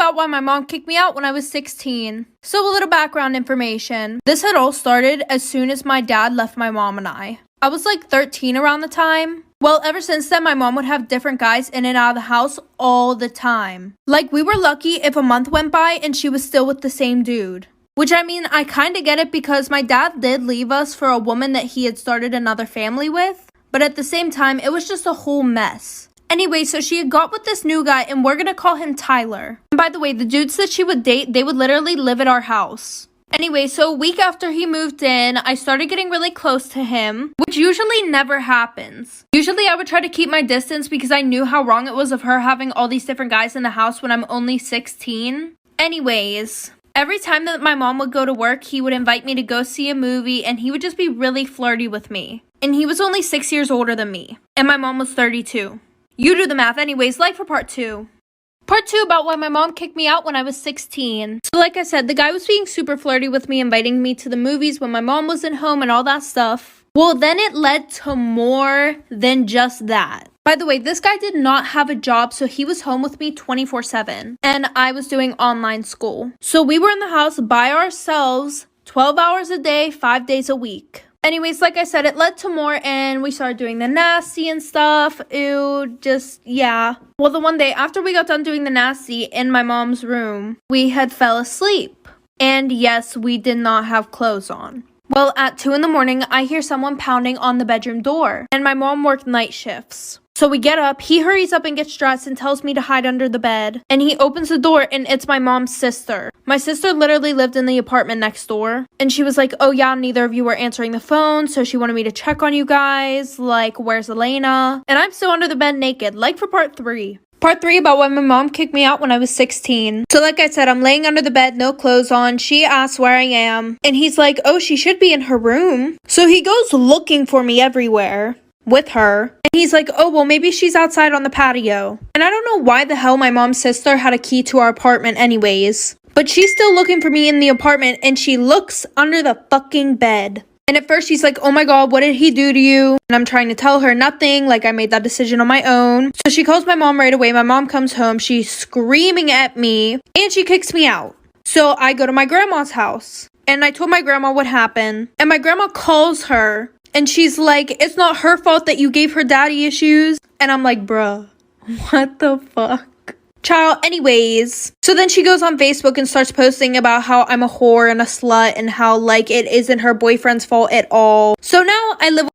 about why my mom kicked me out when I was 16. So a little background information. This had all started as soon as my dad left my mom and I. I was like 13 around the time. Well, ever since then, my mom would have different guys in and out of the house all the time. Like, we were lucky if a month went by and she was still with the same dude. Which, I mean, I kind of get it because my dad did leave us for a woman that he had started another family with. But at the same time, it was just a whole mess. Anyway, so she had got with this new guy, and we're gonna call him Tyler. And by the way, the dudes that she would date, they would literally live at our house. Anyway, so a week after he moved in, I started getting really close to him, which usually never happens. Usually I would try to keep my distance because I knew how wrong it was of her having all these different guys in the house when I'm only 16. Anyways, every time that my mom would go to work, he would invite me to go see a movie, and he would just be really flirty with me. And he was only 6 years older than me, and my mom was 32. You do the math. Anyways, like for part 2. Part 2 about why my mom kicked me out when I was 16. So like I said, the guy was being super flirty with me, inviting me to the movies when my mom wasn't home and all that stuff. Well, then it led to more than just that. By the way, this guy did not have a job, so he was home with me 24/7. And I was doing online school. So we were in the house by ourselves, 12 hours a day, 5 days a week. Anyways, like I said, it led to more, and we started doing the nasty and stuff. Ew, just, yeah. Well, the one day after we got done doing the nasty in my mom's room, we had fell asleep. And yes, we did not have clothes on. Well, at 2 in the morning, I hear someone pounding on the bedroom door, and my mom worked night shifts. So we get up, he hurries up and gets dressed and tells me to hide under the bed. And he opens the door, and it's my mom's sister. My sister literally lived in the apartment next door. And she was like, oh yeah, neither of you were answering the phone, so she wanted me to check on you guys. Like, where's Elena? And I'm still under the bed naked, like for part 3. Part 3 about why my mom kicked me out when I was 16. So like I said, I'm laying under the bed, no clothes on. She asks where I am. And he's like, oh, she should be in her room. So he goes looking for me everywhere with her. And he's like, oh, well, maybe she's outside on the patio. And I don't know why the hell my mom's sister had a key to our apartment anyways. But she's still looking for me in the apartment, and she looks under the fucking bed. And at first she's like, oh my god, what did he do to you? And I'm trying to tell her nothing, like I made that decision on my own. So she calls my mom right away. My mom comes home. She's screaming at me, and she kicks me out. So I go to my grandma's house, and I told my grandma what happened. And my grandma calls her, and she's like, it's not her fault that you gave her daddy issues. And I'm like, bruh, what the fuck? Child, anyways. So then she goes on Facebook and starts posting about how I'm a whore and a slut and how, like, it isn't her boyfriend's fault at all. So now I live